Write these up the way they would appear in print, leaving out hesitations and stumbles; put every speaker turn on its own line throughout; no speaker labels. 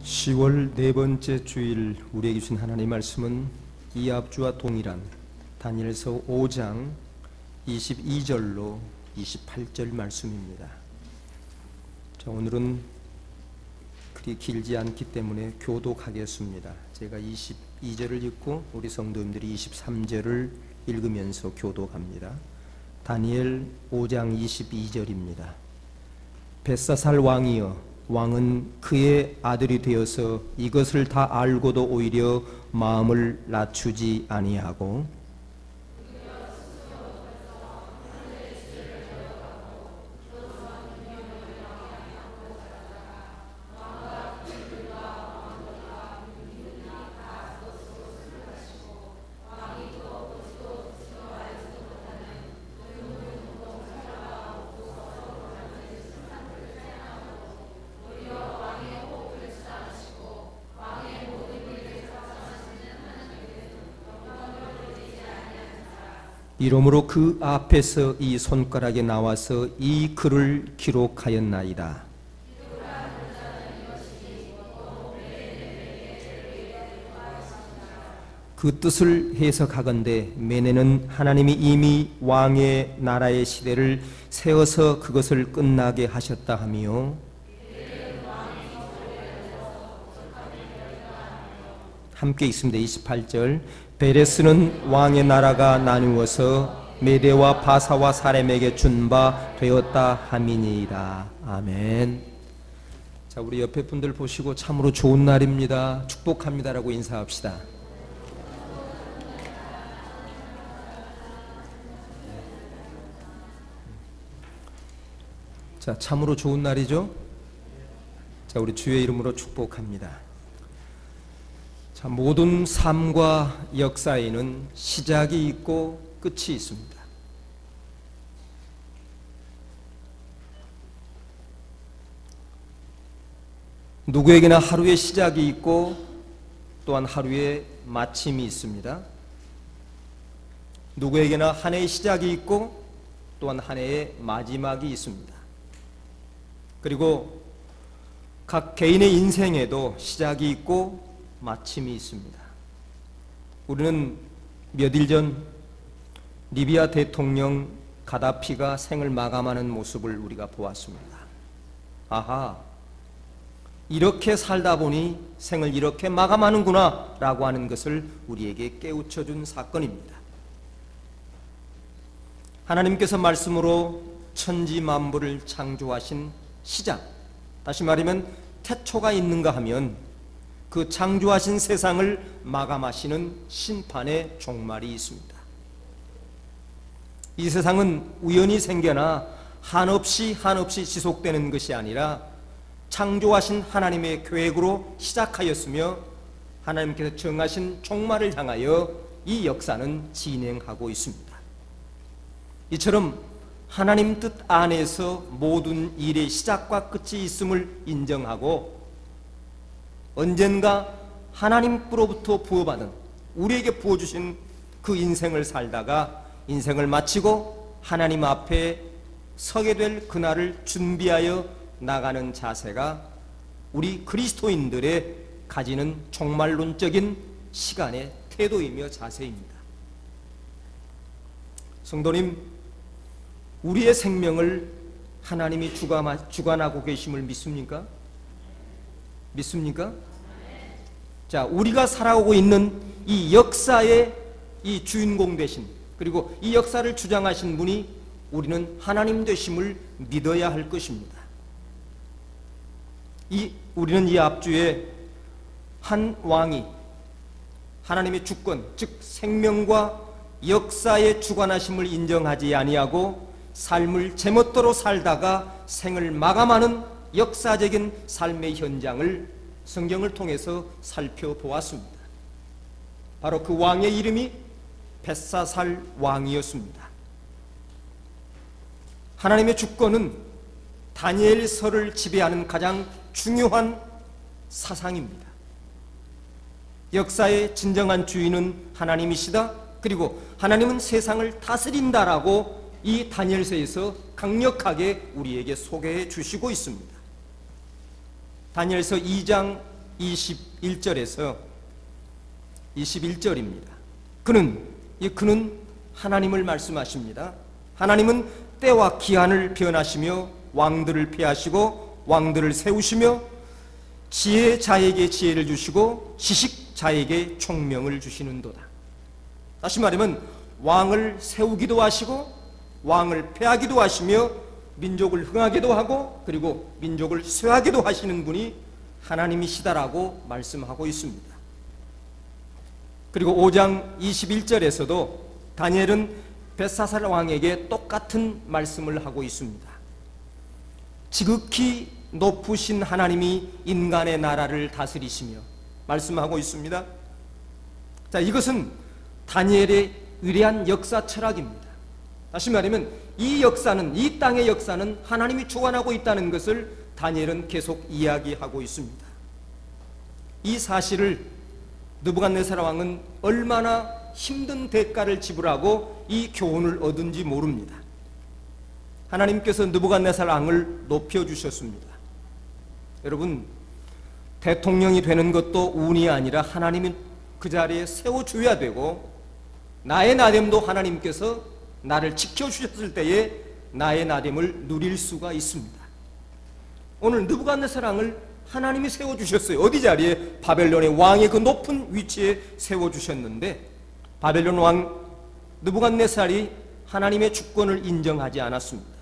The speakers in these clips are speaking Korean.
10월 네 번째 주일 우리에게 주신 하나님의 말씀은 이 앞주와 동일한 다니엘서 5장 22절로 28절 말씀입니다. 자, 오늘은 그리 길지 않기 때문에 교독하겠습니다. 제가 22절을 읽고 우리 성도님들이 23절을 읽으면서 교독합니다. 다니엘 5장 22절입니다. 벳사살 왕이여, 왕은 그의 아들이 되어서 이것을 다 알고도 오히려 마음을 낮추지 아니하고 이러므로 그 앞에서 이 손가락에 나와서 이 글을 기록하였나이다. 그 뜻을 해석하건대 메네는 하나님이 이미 왕의 나라의 시대를 세워서 그것을 끝나게 하셨다 하며 함께 읽습니다. 28절 베레스는 왕의 나라가 나누어서 메대와 바사와 사렘에게 준 바 되었다 함이니이다. 아멘. 자, 우리 옆에 분들 보시고 참으로 좋은 날입니다, 축복합니다라고 인사합시다. 자, 참으로 좋은 날이죠. 자, 우리 주의 이름으로 축복합니다. 자, 모든 삶과 역사에는 시작이 있고 끝이 있습니다. 누구에게나 하루의 시작이 있고 또한 하루의 마침이 있습니다. 누구에게나 한 해의 시작이 있고 또한 한 해의 마지막이 있습니다. 그리고 각 개인의 인생에도 시작이 있고 마침이 있습니다. 우리는 몇 일 전 리비아 대통령 가다피가 생을 마감하는 모습을 우리가 보았습니다. 아하, 이렇게 살다 보니 생을 이렇게 마감하는구나 라고 하는 것을 우리에게 깨우쳐준 사건입니다. 하나님께서 말씀으로 천지 만물을 창조하신 시작, 다시 말하면 태초가 있는가 하면 그 창조하신 세상을 마감하시는 심판의 종말이 있습니다. 이 세상은 우연히 생겨나 한없이 지속되는 것이 아니라 창조하신 하나님의 계획으로 시작하였으며 하나님께서 정하신 종말을 향하여 이 역사는 진행하고 있습니다. 이처럼 하나님 뜻 안에서 모든 일의 시작과 끝이 있음을 인정하고 언젠가 하나님으로부터 부어받은, 우리에게 부어주신 그 인생을 살다가 인생을 마치고 하나님 앞에 서게 될 그날을 준비하여 나가는 자세가 우리 그리스도인들의 가지는 종말론적인 시간의 태도이며 자세입니다. 성도님, 우리의 생명을 하나님이 주관하고 계심을 믿습니까? 믿습니까? 자, 우리가 살아오고 있는 이 역사의 이 주인공 되신, 그리고 이 역사를 주장하신 분이 우리는 하나님 되심을 믿어야 할 것입니다. 우리는 이 앞주에 한 왕이 하나님의 주권, 즉 생명과 역사의 주관하심을 인정하지 아니하고 삶을 제멋대로 살다가 생을 마감하는 역사적인 삶의 현장을 성경을 통해서 살펴보았습니다. 바로 그 왕의 이름이 벳사살 왕이었습니다. 하나님의 주권은 다니엘서를 지배하는 가장 중요한 사상입니다. 역사의 진정한 주인은 하나님이시다. 그리고 하나님은 세상을 다스린다라고 이 다니엘서에서 강력하게 우리에게 소개해 주시고 있습니다. 다니엘서 2장 21절에서 21절입니다. 그는 하나님을 말씀하십니다. 하나님은 때와 기한을 변하시며 왕들을 폐하시고 왕들을 세우시며 지혜자에게 지혜를 주시고 지식자에게 총명을 주시는도다. 다시 말하면 왕을 세우기도 하시고 왕을 폐하기도 하시며 민족을 흥하기도 하고 그리고 민족을 쇠하기도 하시는 분이 하나님이시다라고 말씀하고 있습니다. 그리고 5장 21절에서도 다니엘은 벳사살 왕에게 똑같은 말씀을 하고 있습니다. 지극히 높으신 하나님이 인간의 나라를 다스리시며 말씀하고 있습니다. 자, 이것은 다니엘의 위대한 역사 철학입니다. 다시 말하면 이 역사는, 이 땅의 역사는 하나님이 주관하고 있다는 것을 다니엘은 계속 이야기하고 있습니다. 이 사실을 느부갓네살 왕은 얼마나 힘든 대가를 지불하고 이 교훈을 얻은지 모릅니다. 하나님께서 느부갓네살 왕을 높여주셨습니다. 여러분, 대통령이 되는 것도 운이 아니라 하나님이 그 자리에 세워줘야 되고, 나의 나됨도 하나님께서 나를 지켜주셨을 때에 나의 나됨을 누릴 수가 있습니다. 오늘 느부갓네살 왕을 하나님이 세워주셨어요. 어디 자리에? 바벨론의 왕의 그 높은 위치에 세워주셨는데, 바벨론 왕 느부갓네살이 하나님의 주권을 인정하지 않았습니다.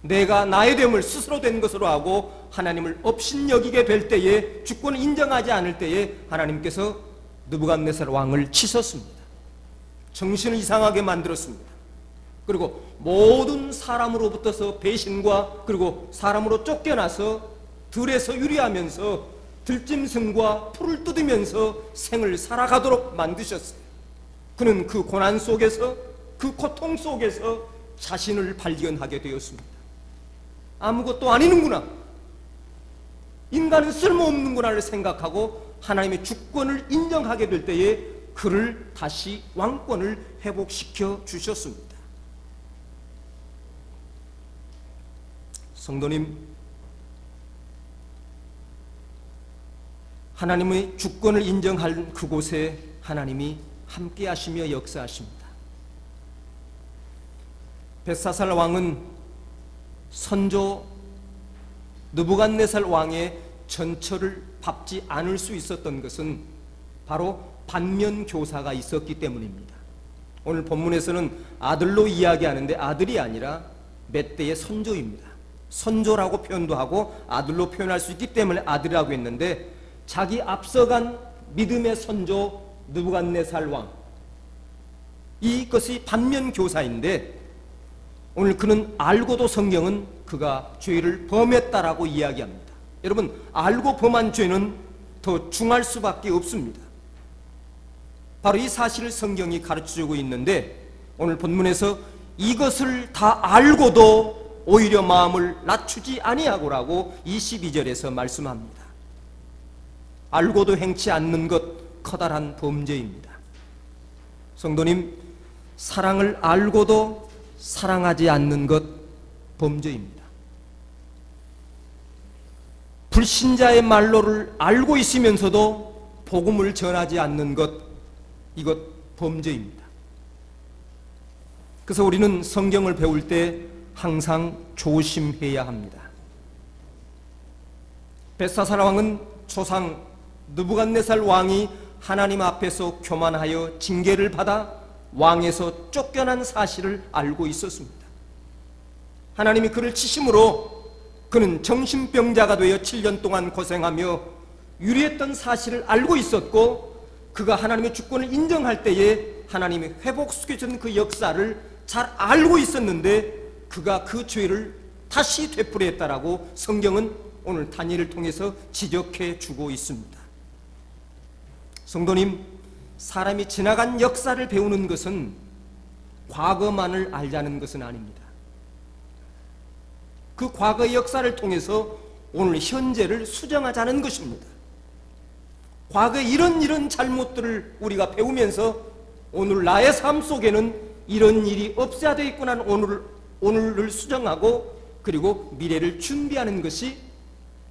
내가 나의 됨을 스스로 된 것으로 하고 하나님을 업신여기게 될 때에, 주권을 인정하지 않을 때에 하나님께서 느부갓네살 왕을 치셨습니다. 정신을 이상하게 만들었습니다. 그리고 모든 사람으로부터서 배신과 그리고 사람으로 쫓겨나서 들에서 유리하면서 들짐승과 풀을 뜯으면서 생을 살아가도록 만드셨어요. 그는 그 고난 속에서, 그 고통 속에서 자신을 발견하게 되었습니다. 아무것도 아니는구나, 인간은 쓸모없는구나를 생각하고 하나님의 주권을 인정하게 될 때에 그를 다시 왕권을 회복시켜 주셨습니다. 성도님, 하나님의 주권을 인정할 그곳에 하나님이 함께 하시며 역사하십니다. 벳사살 왕은 선조 느부갓네살 왕의 전처를 밟지 않을 수 있었던 것은 바로 반면교사가 있었기 때문입니다. 오늘 본문에서는 아들로 이야기하는데 아들이 아니라 멧돼의 선조입니다. 선조라고 표현도 하고 아들로 표현할 수 있기 때문에 아들이라고 했는데, 자기 앞서간 믿음의 선조 느부갓네살 왕, 이것이 반면교사인데, 오늘 그는 알고도 성경은 그가 죄를 범했다라고 이야기합니다. 여러분, 알고 범한 죄는 더 중할 수밖에 없습니다. 바로 이 사실을 성경이 가르쳐주고 있는데, 오늘 본문에서 이것을 다 알고도 오히려 마음을 낮추지 아니하고라고 22절에서 말씀합니다. 알고도 행치 않는 것 커다란 범죄입니다. 성도님, 사랑을 알고도 사랑하지 않는 것 범죄입니다. 불신자의 말로를 알고 있으면서도 복음을 전하지 않는 것, 이것 범죄입니다. 그래서 우리는 성경을 배울 때 항상 조심해야 합니다. 벳사살 왕은 조상 느부갓네살 왕이 하나님 앞에서 교만하여 징계를 받아 왕에서 쫓겨난 사실을 알고 있었습니다. 하나님이 그를 치심으로 그는 정신병자가 되어 7년 동안 고생하며 유리했던 사실을 알고 있었고, 그가 하나님의 주권을 인정할 때에 하나님이 회복시켜준 그 역사를 잘 알고 있었는데, 그가 그 죄를 다시 되풀이했다라고 성경은 오늘 다니엘을 통해서 지적해 주고 있습니다. 성도님, 사람이 지나간 역사를 배우는 것은 과거만을 알자는 것은 아닙니다. 그 과거의 역사를 통해서 오늘 현재를 수정하자는 것입니다. 과거의 이런 잘못들을 우리가 배우면서 오늘 나의 삶 속에는 이런 일이 없어야 되겠구나, 오늘을 수정하고 그리고 미래를 준비하는 것이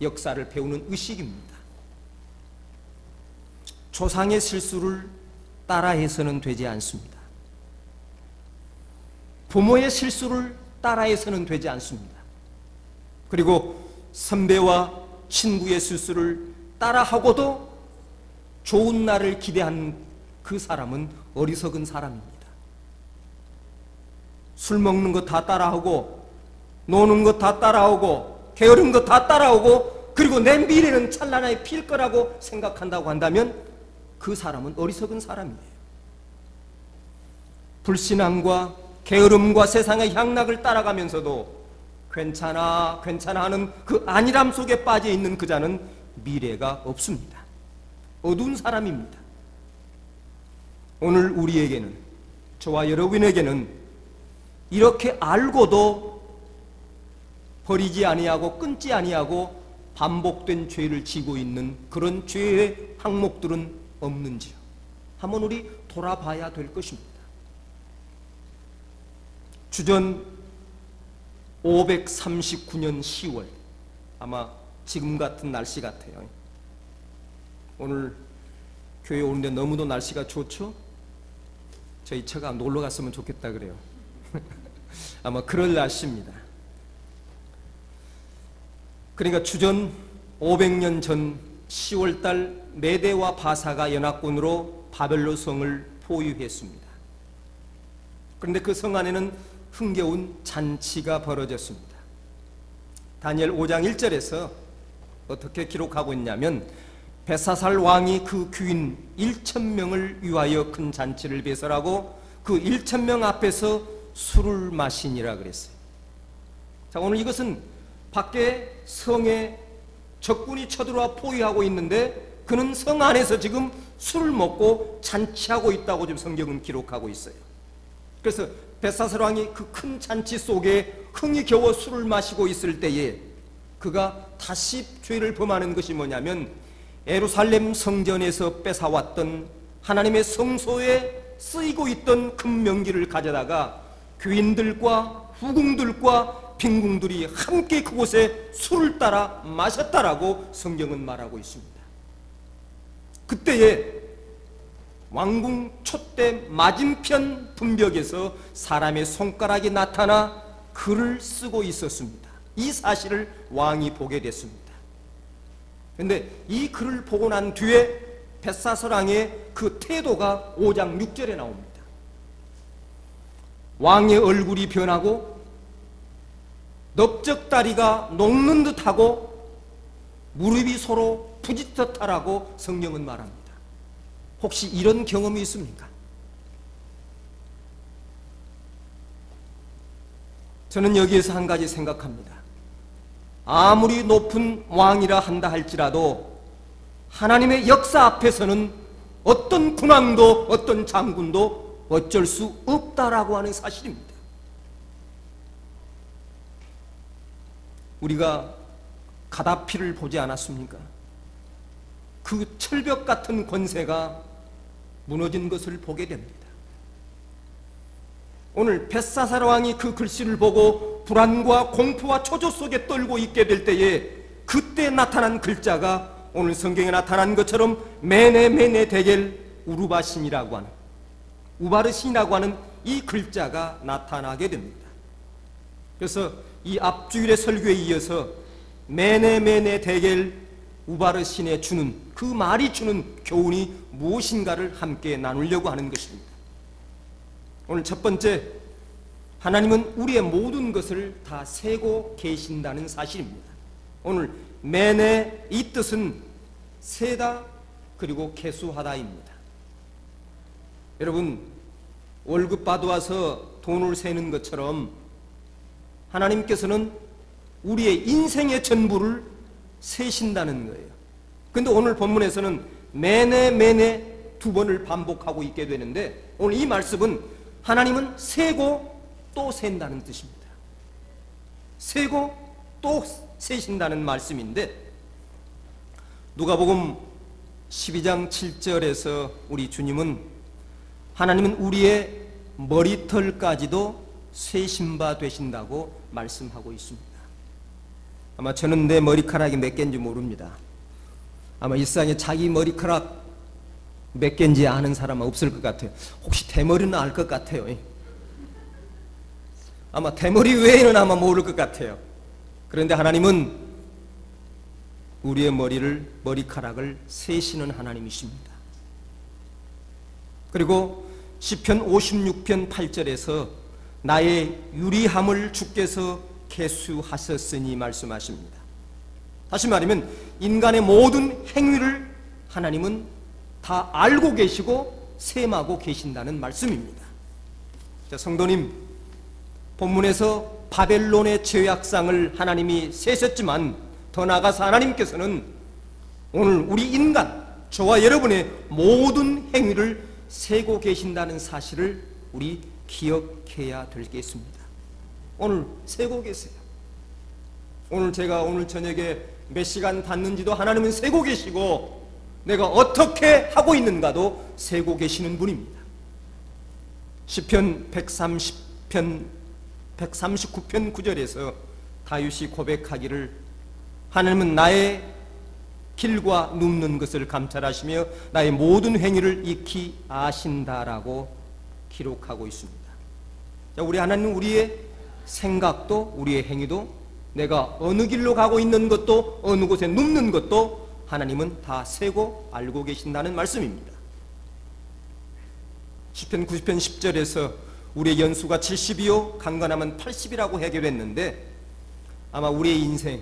역사를 배우는 의식입니다. 조상의 실수를 따라해서는 되지 않습니다. 부모의 실수를 따라해서는 되지 않습니다. 그리고 선배와 친구의 실수를 따라하고도 좋은 날을 기대한 그 사람은 어리석은 사람입니다. 술 먹는 거 다 따라하고, 노는 거 다 따라하고, 게으른 거 다 따라하고, 그리고 내 미래는 찬란하게 필 거라고 생각한다고 한다면 그 사람은 어리석은 사람이에요. 불신앙과 게으름과 세상의 향락을 따라가면서도 괜찮아 괜찮아 하는 그 안일함 속에 빠져 있는 그 자는 미래가 없습니다. 어두운 사람입니다. 오늘 우리에게는, 저와 여러분에게는 이렇게 알고도 버리지 아니하고 끊지 아니하고 반복된 죄를 지고 있는 그런 죄의 항목들은 없는지요? 한번 우리 돌아봐야 될 것입니다. 주전 539년 10월, 아마 지금 같은 날씨 같아요. 오늘 교회 오는데 너무도 날씨가 좋죠? 저희 처가 놀러 갔으면 좋겠다 그래요. 아마 그럴 날씨입니다. 그러니까 주전 500년 전 10월달 메대와 바사가 연합군으로 바벨론 성을 포위했습니다. 그런데 그 성 안에는 흥겨운 잔치가 벌어졌습니다. 다니엘 5장 1절에서 어떻게 기록하고 있냐면, 벳사살 왕이 그 귀인 1,000명을 위하여 큰 잔치를 배설하고 그 1,000명 앞에서 술을 마시니라 그랬어요. 자, 오늘 이것은 밖에 성에 적군이 쳐들어와 포위하고 있는데 그는 성 안에서 지금 술을 먹고 잔치하고 있다고 지금 성경은 기록하고 있어요. 그래서 벳사살 왕이 그 큰 잔치 속에 흥이 겨워 술을 마시고 있을 때에 그가 다시 죄를 범하는 것이 뭐냐면, 예루살렘 성전에서 뺏어왔던 하나님의 성소에 쓰이고 있던 금명기를 가져다가 귀인들과 후궁들과 빈궁들이 함께 그곳에 술을 따라 마셨다라고 성경은 말하고 있습니다. 그때에 왕궁 촛대 맞은편 분벽에서 사람의 손가락이 나타나 글을 쓰고 있었습니다. 이 사실을 왕이 보게 됐습니다. 그런데 이 글을 보고 난 뒤에 벳사살 왕의 그 태도가 5장 6절에 나옵니다. 왕의 얼굴이 변하고 넓적다리가 녹는 듯하고 무릎이 서로 부짓듯하라고 성경은 말합니다. 혹시 이런 경험이 있습니까? 저는 여기에서 한 가지 생각합니다. 아무리 높은 왕이라 한다 할지라도 하나님의 역사 앞에서는 어떤 군왕도 어떤 장군도 어쩔 수 없다라고 하는 사실입니다. 우리가 가다피를 보지 않았습니까? 그 철벽 같은 권세가 무너진 것을 보게 됩니다. 오늘 벳사살 왕이 그 글씨를 보고 불안과 공포와 초조 속에 떨고 있게 될 때에 그때 나타난 글자가 오늘 성경에 나타난 것처럼 메네 데겔 우르바신이라고 하는, 우바르신이라고 하는 이 글자가 나타나게 됩니다. 그래서 이 앞주일의 설교에 이어서 메네 데겔 우바르신에 주는 그 말이 주는 교훈이 무엇인가를 함께 나누려고 하는 것입니다. 오늘 첫 번째, 하나님은 우리의 모든 것을 다 세고 계신다는 사실입니다. 오늘 메네, 이 뜻은 세다 그리고 계수하다입니다. 여러분, 월급 받아와서 돈을 세는 것처럼 하나님께서는 우리의 인생의 전부를 세신다는 거예요. 그런데 오늘 본문에서는 메네 두 번을 반복하고 있게 되는데, 오늘 이 말씀은 하나님은 세고 또 센다는 뜻입니다. 세고 또 세신다는 말씀인데, 누가복음 12장 7절에서 우리 주님은 하나님은 우리의 머리털까지도 세신 바 되신다고 말씀하고 있습니다. 아마 저는 내 머리카락이 몇 개인지 모릅니다. 아마 일상에 자기 머리카락 몇 개인지 아는 사람은 없을 것 같아요. 혹시 대머리는 알 것 같아요. 아마 대머리 외에는 아마 모를 것 같아요. 그런데 하나님은 우리의 머리카락을 세시는 하나님이십니다. 그리고 시편 56편 8절에서 나의 유리함을 주께서 계수하셨으니 말씀하십니다. 다시 말하면 인간의 모든 행위를 하나님은 다 알고 계시고 셈하고 계신다는 말씀입니다. 자, 성도님, 본문에서 바벨론의 죄악상을 하나님이 세셨지만 더 나아가서 하나님께서는 오늘 우리 인간, 저와 여러분의 모든 행위를 세고 계신다는 사실을 우리 기억해야 되겠습니다. 오늘 세고 계세요. 오늘 제가 오늘 저녁에 몇 시간 잤는지도 하나님은 세고 계시고 내가 어떻게 하고 있는가도 세고 계시는 분입니다. 시편 139편 9절에서 다윗이 고백하기를 하나님은 나의 길과 눕는 것을 감찰하시며 나의 모든 행위를 익히 아신다라고 기록하고 있습니다. 자, 우리 하나님은 우리의 생각도 우리의 행위도 내가 어느 길로 가고 있는 것도 어느 곳에 눕는 것도 하나님은 다 세고 알고 계신다는 말씀입니다. 시편 90편 10절에서 우리의 연수가 70이요 강건하면 80이라고 해결했는데 아마 우리의 인생,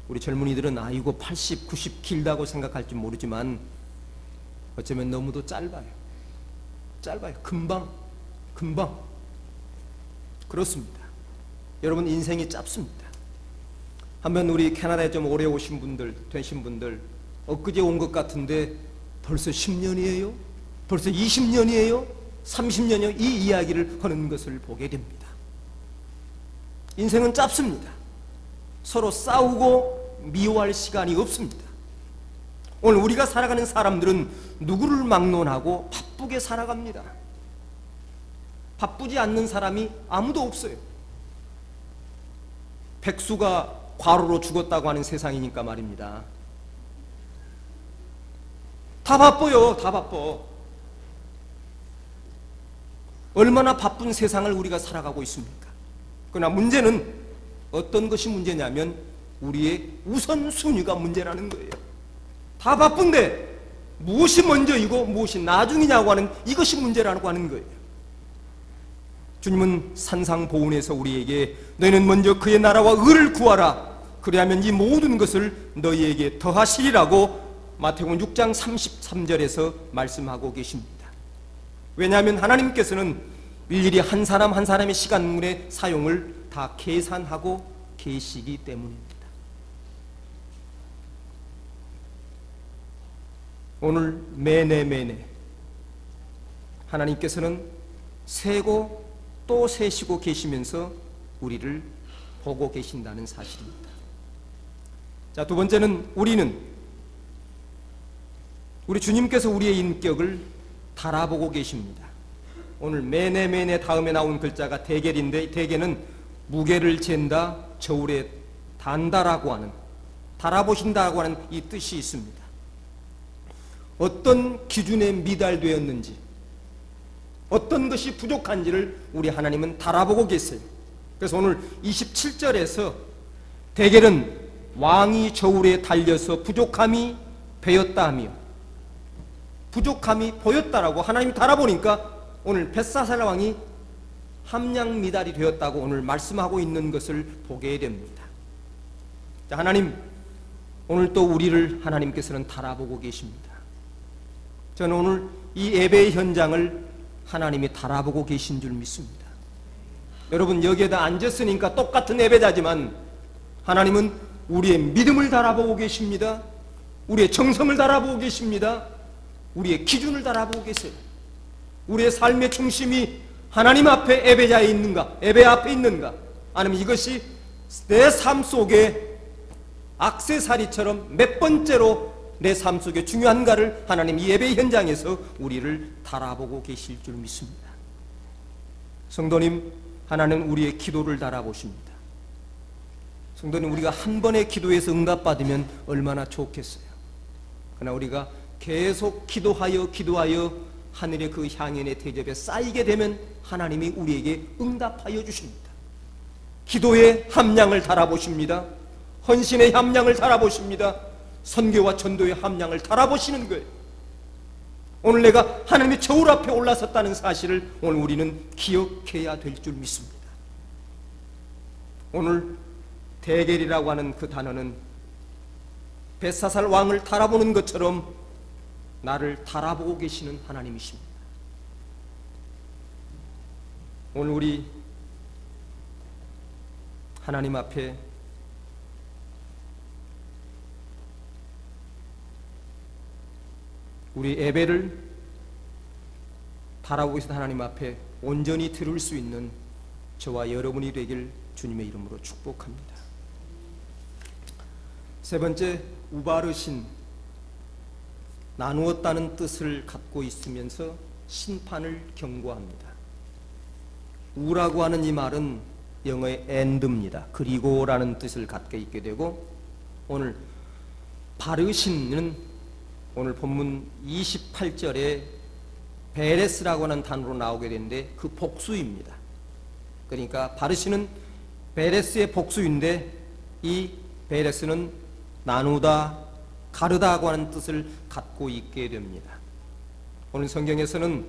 우리 젊은이들은 아이고 80, 90 길다고 생각할지 모르지만 어쩌면 너무도 짧아요. 금방 그렇습니다. 여러분, 인생이 짧습니다. 한번 우리 캐나다에 좀 오래 오신 분들, 되신 분들, 엊그제 온 것 같은데 벌써 10년이에요? 벌써 20년이에요? 30년이요? 이 이야기를 하는 것을 보게 됩니다. 인생은 짧습니다. 서로 싸우고 미워할 시간이 없습니다. 오늘 우리가 살아가는 사람들은 누구를 막론하고 바쁘게 살아갑니다. 바쁘지 않는 사람이 아무도 없어요. 백수가 과로로 죽었다고 하는 세상이니까 말입니다. 다 바빠요. 다 바빠. 얼마나 바쁜 세상을 우리가 살아가고 있습니까? 그러나 문제는 어떤 것이 문제냐면 우리의 우선순위가 문제라는 거예요. 다 바쁜데 무엇이 먼저이고 무엇이 나중이냐고 하는 이것이 문제라고 하는 거예요. 주님은 산상보훈에서 우리에게 너희는 먼저 그의 나라와 의를 구하라. 그리하면 이 모든 것을 너희에게 더하시리라고 마태복음 6장 33절에서 말씀하고 계십니다. 왜냐하면 하나님께서는 일일이 한 사람 한 사람의 시간문의 사용을 다 계산하고 계시기 때문입니다. 오늘 매내 하나님께서는 세고 또 세시고 계시면서 우리를 보고 계신다는 사실입니다. 자, 두 번째는 우리 주님께서 우리의 인격을 달아보고 계십니다. 오늘 매내 다음에 나온 글자가 대겔인데 대겔은 무게를 잰다, 저울에 단다라고 하는, 달아보신다고 하는 이 뜻이 있습니다. 어떤 기준에 미달되었는지, 어떤 것이 부족한지를 우리 하나님은 달아보고 계세요. 그래서 오늘 27절에서 대겔은 왕이 저울에 달려서 부족함이 배었다 하며 부족함이 보였다라고 하나님이 달아보니까 오늘 벳사살 왕이 함량미달이 되었다고 오늘 말씀하고 있는 것을 보게 됩니다. 자, 하나님, 오늘 또 우리를 하나님께서는 달아보고 계십니다. 저는 오늘 이 예배의 현장을 하나님이 달아보고 계신 줄 믿습니다. 여러분, 여기에다 앉았으니까 똑같은 예배자지만 하나님은 우리의 믿음을 달아보고 계십니다. 우리의 정성을 달아보고 계십니다. 우리의 기준을 달아보고 계세요. 우리의 삶의 중심이 하나님 앞에 예배자에 있는가, 예배 앞에 있는가, 아니면 이것이 내 삶 속에 액세서리처럼 몇 번째로 내 삶 속에 중요한가를 하나님 이 예배 현장에서 우리를 달아보고 계실 줄 믿습니다. 성도님, 하나님 우리의 기도를 달아보십니다. 성도님, 우리가 한 번의 기도에서 응답받으면 얼마나 좋겠어요. 그러나 우리가 계속 기도하여 하늘의 그 향연의 대접에 쌓이게 되면 하나님이 우리에게 응답하여 주십니다. 기도의 함량을 달아보십니다. 헌신의 함량을 달아보십니다. 선교와 전도의 함량을 달아보시는 거예요. 오늘 내가 하나님의 저울 앞에 올라섰다는 사실을 오늘 우리는 기억해야 될 줄 믿습니다. 오늘 대겔이라고 하는 그 단어는 벳사살 왕을 달아보는 것처럼 나를 달아보고 계시는 하나님이십니다. 오늘 우리 하나님 앞에 우리 예배를 바라보고 계신 하나님 앞에 온전히 들을 수 있는 저와 여러분이 되길 주님의 이름으로 축복합니다. 세 번째, 우바르신, 나누었다는 뜻을 갖고 있으면서 심판을 경고합니다. 우라고 하는 이 말은 영어의 end입니다. 그리고라는 뜻을 갖게 있게 되고, 오늘 바르신은 오늘 본문 28절에 베레스라고 하는 단어로 나오게 되는데 그 복수입니다. 그러니까 바르신은 베레스의 복수인데 이 베레스는 나누다, 가르다고 하는 뜻을 갖고 있게 됩니다. 오늘 성경에서는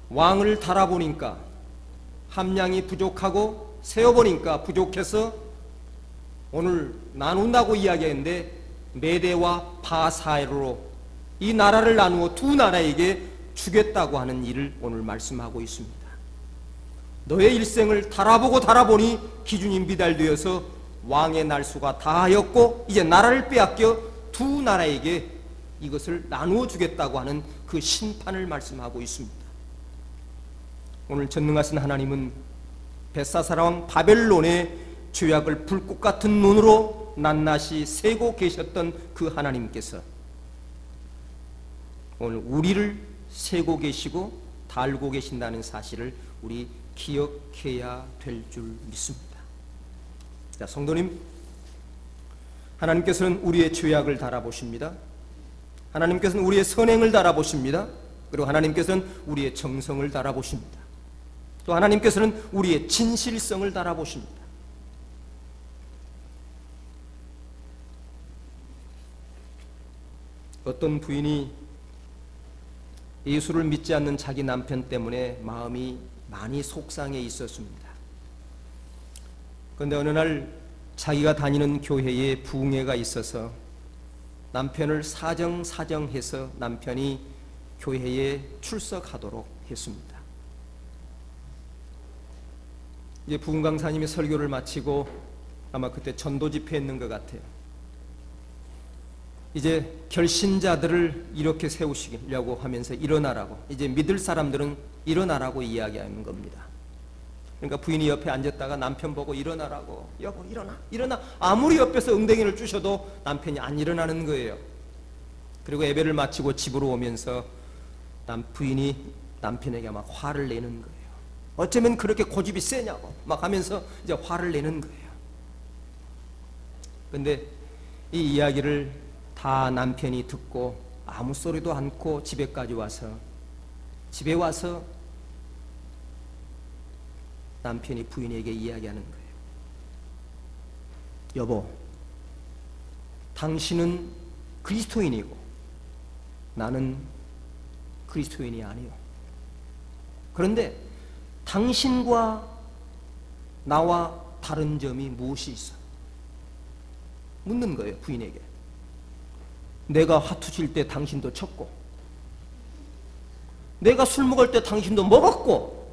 왕을 달아보니까 함량이 부족하고 세어보니까 부족해서 오늘 나눈다고 이야기했는데 메대와 바사로 이 나라를 나누어 두 나라에게 주겠다고 하는 일을 오늘 말씀하고 있습니다. 너의 일생을 달아보니 기준이 미달되어서 왕의 날수가 다하였고 이제 나라를 빼앗겨 두 나라에게 이것을 나누어 주겠다고 하는 그 심판을 말씀하고 있습니다. 오늘 전능하신 하나님은 벳사살 왕 바벨론의 죄악을 불꽃 같은 눈으로 낱낱이 세고 계셨던 그 하나님께서 오늘 우리를 세고 계시고 달고 계신다는 사실을 우리 기억해야 될 줄 믿습니다. 자, 성도님, 하나님께서는 우리의 죄악을 달아보십니다. 하나님께서는 우리의 선행을 달아보십니다. 그리고 하나님께서는 우리의 정성을 달아보십니다. 또 하나님께서는 우리의 진실성을 달아보십니다. 어떤 부인이 예수를 믿지 않는 자기 남편 때문에 마음이 많이 속상해 있었습니다. 그런데 어느 날 자기가 다니는 교회에 부흥회가 있어서 남편을 사정해서 남편이 교회에 출석하도록 했습니다. 이제 부흥 강사님이 설교를 마치고 아마 그때 전도 집회했는 것 같아요. 이제 결신자들을 이렇게 세우시려고 하면서 일어나라고, 이제 믿을 사람들은 일어나라고 이야기하는 겁니다. 그러니까 부인이 옆에 앉았다가 남편 보고 일어나라고, 여보 일어나. 아무리 옆에서 엉덩이를 주셔도 남편이 안 일어나는 거예요. 그리고 예배를 마치고 집으로 오면서 부인이 남편에게 막 화를 내는 거예요. 어쩌면 그렇게 고집이 세냐고 막 하면서 이제 화를 내는 거예요. 근데 이 이야기를 다 남편이 듣고 아무 소리도 않고 집에 와서 남편이 부인에게 이야기하는 거예요. 여보, 당신은 그리스도인이고 나는 그리스도인이 아니요. 그런데 당신과 나와 다른 점이 무엇이 있어? 묻는 거예요, 부인에게. 내가 화투 칠 때 당신도 쳤고, 내가 술 먹을 때 당신도 먹었고,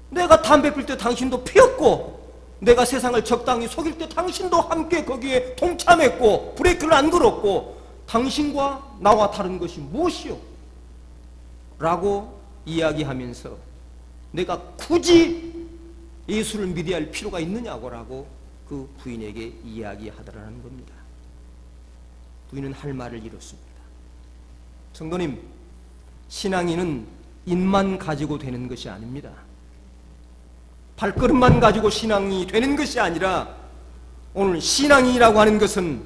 내가 담배 필 때 당신도 피웠고, 내가 세상을 적당히 속일 때 당신도 함께 거기에 동참했고, 브레이크를 안 걸었고, 당신과 나와 다른 것이 무엇이요? 라고 이야기하면서 내가 굳이 예수를 믿어야 할 필요가 있느냐고 그 부인에게 이야기하더라는 겁니다. 부인은 할 말을 잃었습니다. 성도님, 신앙인은 입만 가지고 되는 것이 아닙니다. 발걸음만 가지고 신앙이 되는 것이 아니라 오늘 신앙이라고 하는 것은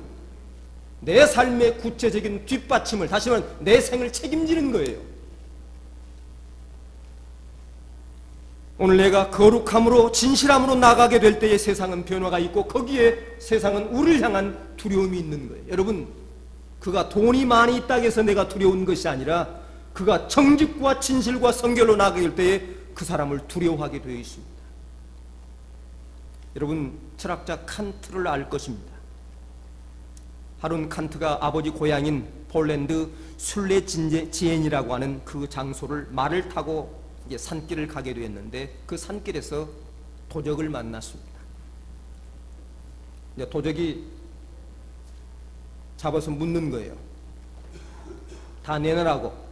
내 삶의 구체적인 뒷받침을, 다시 말하면 내 생을 책임지는 거예요. 오늘 내가 거룩함으로 진실함으로 나가게 될 때에 세상은 변화가 있고 거기에 세상은 우리를 향한 두려움이 있는 거예요. 여러분, 그가 돈이 많이 있다고 해서 내가 두려운 것이 아니라 그가 정직과 진실과 성결로 나가게 될 때에 그 사람을 두려워하게 되어 있습니다. 여러분, 철학자 칸트를 알 것입니다. 하룬 칸트가 아버지 고향인 폴란드 술레지엔이라고 하는 그 장소를 말을 타고 이제 산길을 가게 되었는데 그 산길에서 도적을 만났습니다. 이제 도적이 잡아서 묻는 거예요. 다 내놓으라고.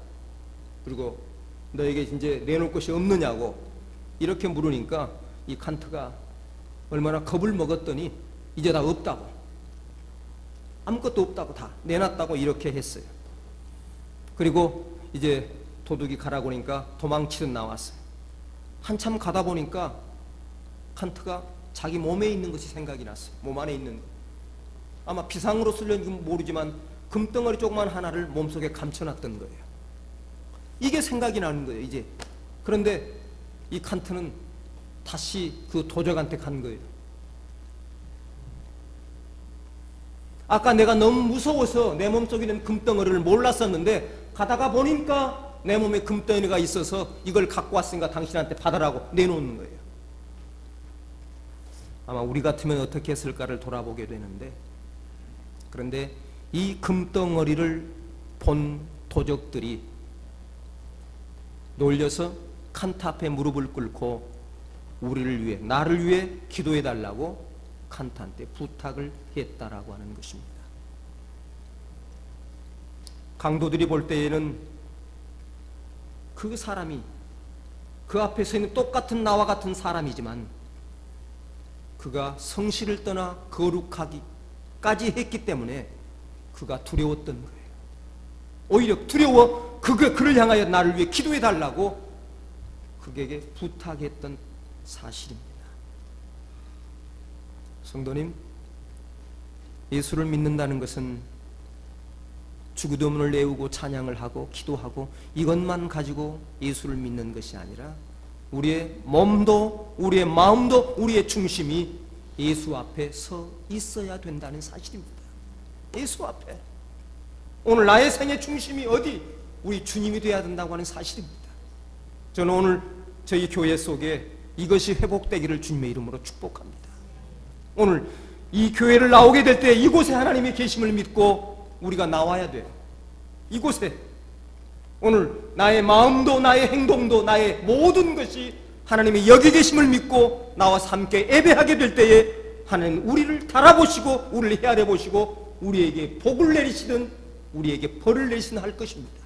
그리고 너에게 이제 내놓을 것이 없느냐고 이렇게 물으니까 이 칸트가 얼마나 겁을 먹었더니 이제 다 없다고, 아무것도 없다고, 다 내놨다고 이렇게 했어요. 그리고 이제 도둑이 가라고 하니까 도망치듯 나왔어요. 한참 가다 보니까 칸트가 자기 몸에 있는 것이 생각이 났어요. 몸 안에 있는 것. 아마 비상으로 쓸려는지 모르지만 금덩어리 조그만 하나를 몸속에 감춰놨던 거예요. 이게 생각이 나는 거예요, 이제. 그런데 이 칸트는 다시 그 도적한테 간 거예요. 아까 내가 너무 무서워서 내 몸속에 있는 금덩어리를 몰랐었는데 가다가 보니까 내 몸에 금덩어리가 있어서 이걸 갖고 왔으니까 당신한테 받으라고 내놓는 거예요. 아마 우리 같으면 어떻게 했을까를 돌아보게 되는데, 그런데 이 금덩어리를 본 도적들이 놀려서 칸트 앞에 무릎을 꿇고 우리를 위해, 나를 위해 기도해 달라고 칸트한테 부탁을 했다라고 하는 것입니다. 강도들이 볼 때에는 그 사람이 그 앞에 서 있는 똑같은 나와 같은 사람이지만 그가 성실을 떠나 거룩하기까지 했기 때문에 그가 두려웠던 거예요. 오히려 두려워 그를 향하여 나를 위해 기도해 달라고 그에게 부탁했던 사실입니다. 성도님, 예수를 믿는다는 것은 주기도문을 외우고 찬양을 하고 기도하고 이것만 가지고 예수를 믿는 것이 아니라 우리의 몸도 우리의 마음도 우리의 중심이 예수 앞에 서 있어야 된다는 사실입니다. 예수 앞에. 오늘 나의 생의 중심이 어디? 우리 주님이 되어야 된다고 하는 사실입니다. 저는 오늘 저희 교회 속에 이것이 회복되기를 주님의 이름으로 축복합니다. 오늘 이 교회를 나오게 될 때 이곳에 하나님의 계심을 믿고 우리가 나와야 돼요. 이곳에 오늘 나의 마음도 나의 행동도 나의 모든 것이 하나님의 여기 계심을 믿고 나와서 함께 예배하게 될 때에 하나님 우리를 달아보시고 우리를 헤아려 보시고 우리에게 복을 내리시든 우리에게 벌을 내리시든 할 것입니다.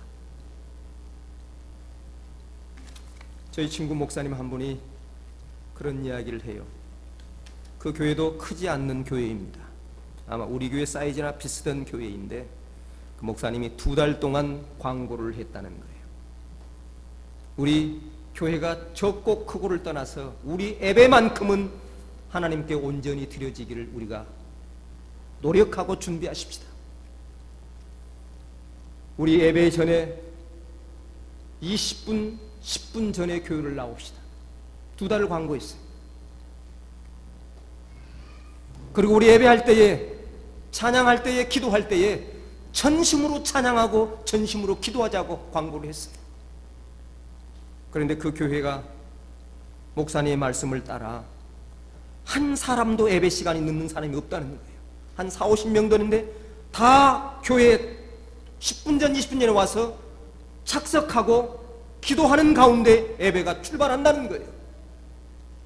저희 친구 목사님 한 분이 그런 이야기를 해요. 그 교회도 크지 않는 교회입니다. 아마 우리 교회 사이즈나 비슷한 교회인데 그 목사님이 2달 동안 광고를 했다는 거예요. 우리 교회가 적고 크고를 떠나서 우리 예배만큼은 하나님께 온전히 드려지기를 우리가 노력하고 준비하십시다. 우리 예배 전에 20분, 10분 전에 교회를 나옵시다. 2달을 광고했어요. 그리고 우리 예배할 때에, 찬양할 때에, 기도할 때에 전심으로 찬양하고 전심으로 기도하자고 광고를 했어요. 그런데 그 교회가 목사님의 말씀을 따라 한 사람도 예배 시간이 늦는 사람이 없다는 거예요. 한 4, 50명 되는데 다 교회에 10분 전, 20분 전에 와서 착석하고 기도하는 가운데 예배가 출발한다는 거예요.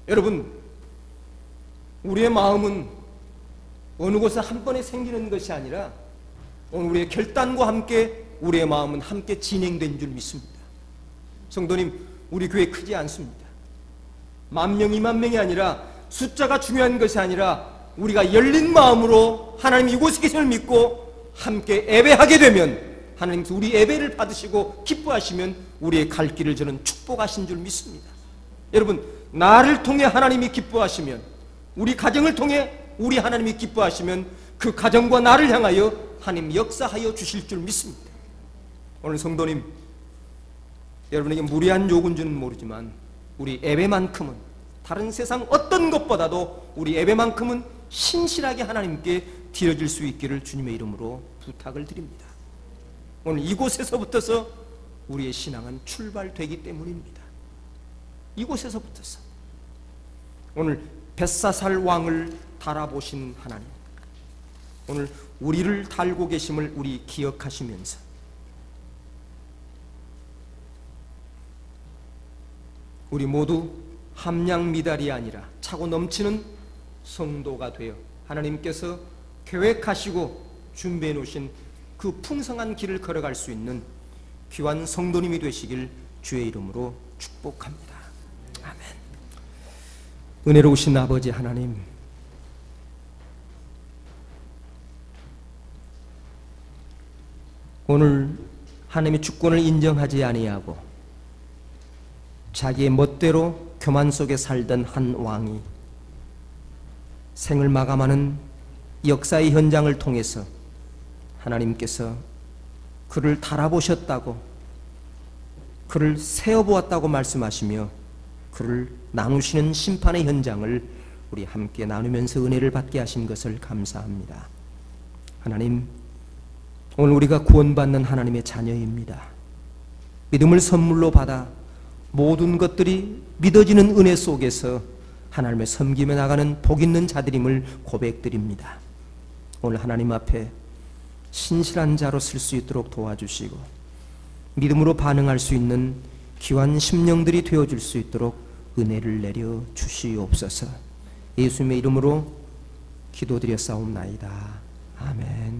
여러분, 우리의 마음은 어느 곳에 한 번에 생기는 것이 아니라 오늘 우리의 결단과 함께 우리의 마음은 함께 진행된 줄 믿습니다. 성도님, 우리 교회 크지 않습니다. 10,000명, 20,000명이 아니라 숫자가 중요한 것이 아니라 우리가 열린 마음으로 하나님 이곳에 계심을 믿고 함께 예배하게 되면 하나님께서 우리 예배를 받으시고 기뻐하시면 우리의 갈 길을 저는 축복하신 줄 믿습니다. 여러분, 나를 통해 하나님이 기뻐하시면, 우리 가정을 통해 우리 하나님이 기뻐하시면 그 가정과 나를 향하여 하나님 역사하여 주실 줄 믿습니다. 오늘 성도님, 여러분에게 무리한 요구인지는 모르지만 우리 예배만큼은, 다른 세상 어떤 것보다도 우리 예배만큼은 신실하게 하나님께 드려질 수 있기를 주님의 이름으로 부탁을 드립니다. 오늘 이곳에서부터서 우리의 신앙은 출발되기 때문입니다. 이곳에서부터서. 오늘 벳사살 왕을 달아보신 하나님, 오늘 우리를 달고 계심을 우리 기억하시면서 우리 모두 함량 미달이 아니라 차고 넘치는 성도가 되어 하나님께서 계획하시고 준비해 놓으신 그 풍성한 길을 걸어갈 수 있는 귀한 성도님이 되시길 주의 이름으로 축복합니다. 아멘. 은혜로우신 아버지 하나님, 오늘 하나님의 주권을 인정하지 아니하고 자기의 멋대로 교만 속에 살던 한 왕이 생을 마감하는 역사의 현장을 통해서 하나님께서 그를 달아보셨다고, 그를 세어보았다고 말씀하시며 그를 나누시는 심판의 현장을 우리 함께 나누면서 은혜를 받게 하신 것을 감사합니다. 하나님, 오늘 우리가 구원받는 하나님의 자녀입니다. 믿음을 선물로 받아 모든 것들이 믿어지는 은혜 속에서 하나님을 섬기며 나가는 복 있는 자들임을 고백드립니다. 오늘 하나님 앞에 신실한 자로 쓸 수 있도록 도와주시고 믿음으로 반응할 수 있는 귀한 심령들이 되어줄 수 있도록 은혜를 내려 주시옵소서. 예수님의 이름으로 기도드렸사옵나이다. 아멘.